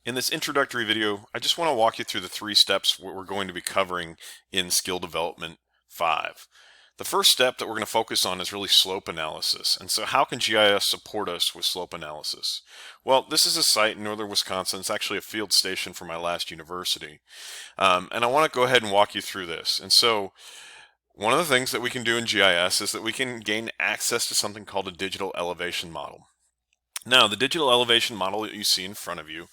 In this introductory video, I just want to walk you through the 3 steps what we're going to be covering in Skill Development 5. The first step that we're going to focus on is really slope analysis. And so how can GIS support us with slope analysis? Well, this is a site in northern Wisconsin. It's actually a field station for my last university. And I want to go ahead and walk you through this. And so one of the things that we can do in GIS is that we can gain access to something called a digital elevation model. Now, the digital elevation model that you see in front of you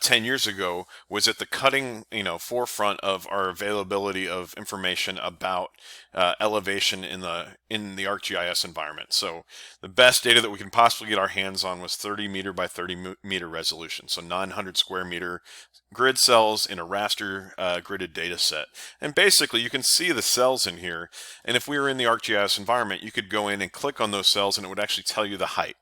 10 years ago was at the cutting, forefront of our availability of information about elevation in the ArcGIS environment. So the best data that we can possibly get our hands on was 30 meter by 30 meter resolution, so 900 square meter grid cells in a raster gridded data set. And basically, you can see the cells in here. And if we were in the ArcGIS environment, you could go in and click on those cells, and it would actually tell you the height.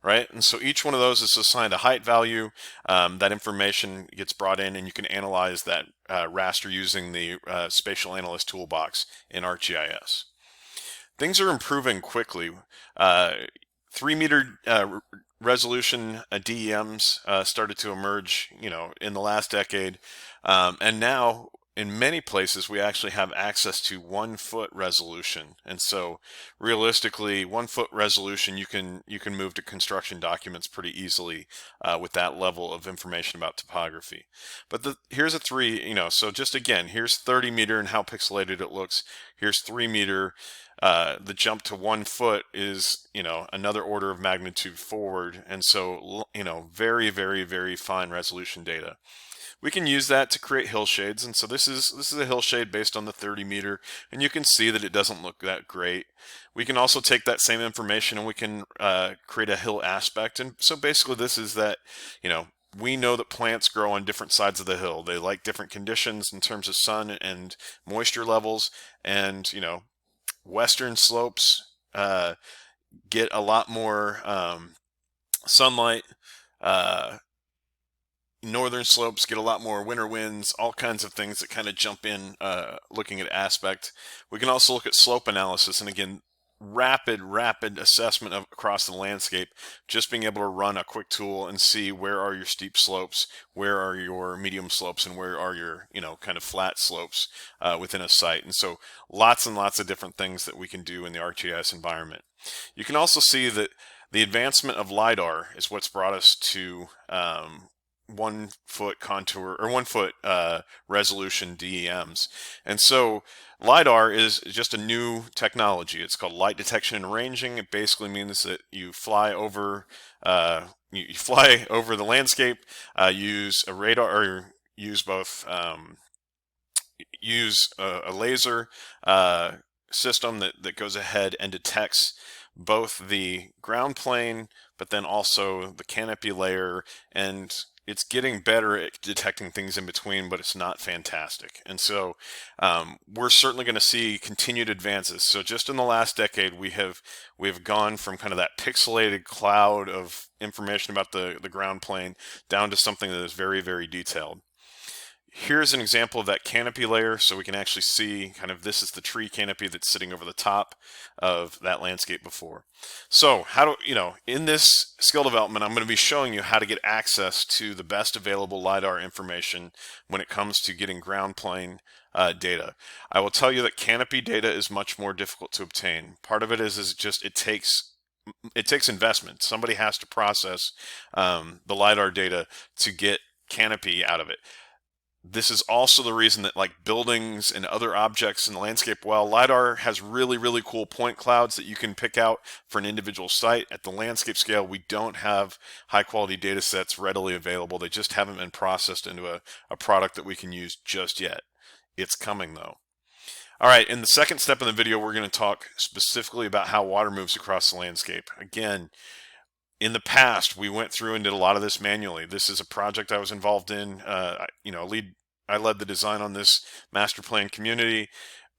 Right? And so each one of those is assigned a height value. That information gets brought in, and you can analyze that raster using the Spatial Analyst Toolbox in ArcGIS. Things are improving quickly. 3 meter resolution DEMs started to emerge, in the last decade, and now in many places we actually have access to 1 foot resolution. And so realistically, 1 foot resolution, you can move to construction documents pretty easily with that level of information about topography. But here's a 3, so just again, here's 30 meter and how pixelated it looks. Here's 3 meter. The jump to 1 foot is, another order of magnitude forward. And so, very, very, very fine resolution data. We can use that to create hillshades, and so this is a hillshade based on the 30 meter, and you can see that it doesn't look that great. We can also take that same information and we can create a hill aspect, and so basically this is that, we know that plants grow on different sides of the hill. They like different conditions in terms of sun and moisture levels, and western slopes get a lot more sunlight. Northern slopes get a lot more winter winds, all kinds of things that kind of jump in looking at aspect. We can also look at slope analysis, and again, rapid assessment of across the landscape, just being able to run a quick tool and see where are your steep slopes, where are your medium slopes, and where are your kind of flat slopes within a site. And so lots and lots of different things that we can do in the ArcGIS environment. You can also see that the advancement of LiDAR is what's brought us to 1 foot contour or 1 foot resolution DEMs. And so LiDAR is just a new technology. It's called light detection and ranging. It basically means that you fly over you fly over the landscape, use a radar, or use both use a laser system that goes ahead and detects both the ground plane, but then also the canopy layer, and it's getting better at detecting things in between, but it's not fantastic. And so we're certainly going to see continued advances. So just in the last decade, we've gone from kind of that pixelated cloud of information about the ground plane down to something that is very, very detailed. Here's an example of that canopy layer, so we can actually see kind of this is the tree canopy that's sitting over the top of that landscape before. So in this skill development, I'm going to be showing you how to get access to the best available LiDAR information when it comes to getting ground plane data. I will tell you that canopy data is much more difficult to obtain. Part of it is just it takes investment. Somebody has to process the LiDAR data to get canopy out of it. This is also the reason that like buildings and other objects in the landscape, while LiDAR has really, really cool point clouds that you can pick out for an individual site, at the landscape scale, we don't have high quality data sets readily available. They just haven't been processed into a product that we can use just yet. It's coming though. All right, in the second step of the video, we're going to talk specifically about how water moves across the landscape. Again, in the past, we went through and did a lot of this manually. This is a project I was involved in. I led the design on this master plan community.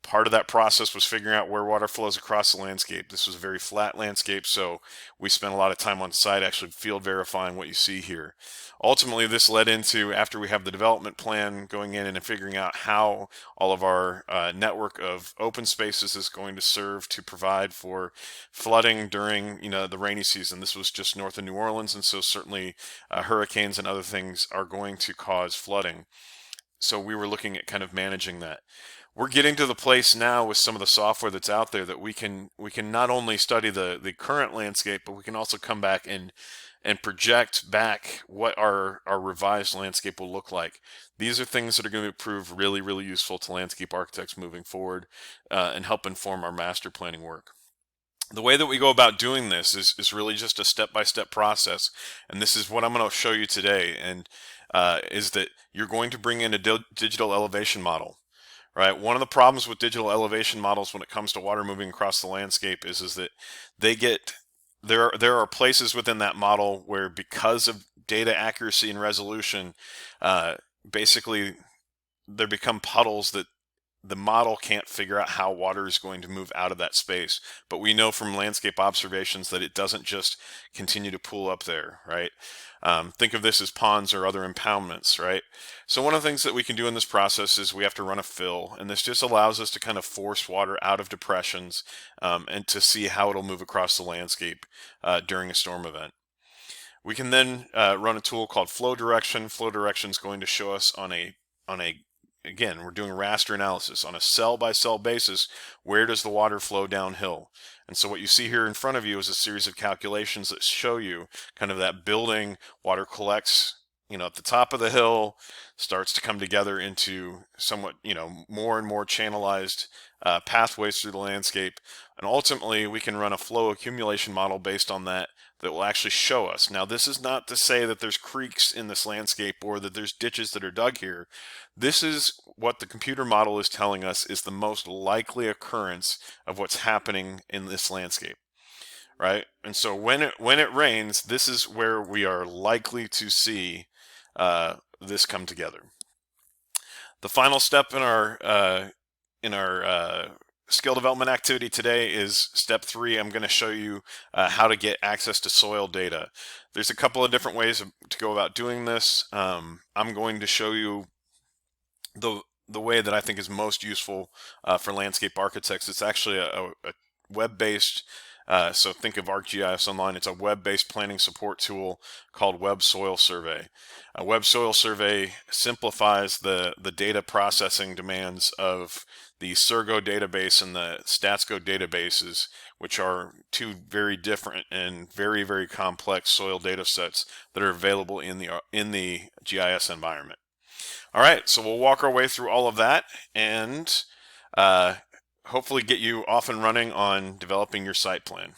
Part of that process was figuring out where water flows across the landscape. This was a very flat landscape, so we spent a lot of time on site actually field verifying what you see here. Ultimately, this led into, after we have the development plan, going in and figuring out how all of our network of open spaces is going to serve to provide for flooding during the rainy season. This was just north of New Orleans, and so certainly hurricanes and other things are going to cause flooding. So we were looking at kind of managing that. We're getting to the place now with some of the software that's out there that we can not only study the current landscape, but we can also come back and project back what our revised landscape will look like. These are things that are going to prove really, really useful to landscape architects moving forward and help inform our master planning work. The way that we go about doing this is really just a step-by-step process, and this is what I'm going to show you today, and is that you're going to bring in a digital elevation model. Right. One of the problems with digital elevation models when it comes to water moving across the landscape is that there are places within that model where, because of data accuracy and resolution, basically there become puddles that the model can't figure out how water is going to move out of that space. But we know from landscape observations that it doesn't just continue to pool up there, right? Think of this as ponds or other impoundments, right? So one of the things that we can do in this process is we have to run a fill, and this just allows us to kind of force water out of depressions and to see how it'll move across the landscape during a storm event. We can then run a tool called flow direction. Flow direction is going to show us again, we're doing raster analysis on a cell-by-cell basis. Where does the water flow downhill? And so what you see here in front of you is a series of calculations that show you kind of that building. Water collects, at the top of the hill, starts to come together into somewhat, more and more channelized pathways through the landscape. And ultimately, we can run a flow accumulation model based on that will actually show us. Now, this is not to say that there's creeks in this landscape or that there's ditches that are dug here. This is what the computer model is telling us is the most likely occurrence of what's happening in this landscape, right? And so when it rains, this is where we are likely to see this come together. The final step in our skill development activity today is step 3. I'm going to show you how to get access to soil data. There's a couple of different ways to go about doing this. I'm going to show you the way that I think is most useful for landscape architects. It's actually a web-based, so think of ArcGIS Online. It's a web-based planning support tool called Web Soil Survey. Web Soil Survey simplifies the data processing demands of the Sergo database and the StatsGo databases, which are two very different and very, very complex soil data sets that are available in the GIS environment. All right, so we'll walk our way through all of that and hopefully get you off and running on developing your site plan.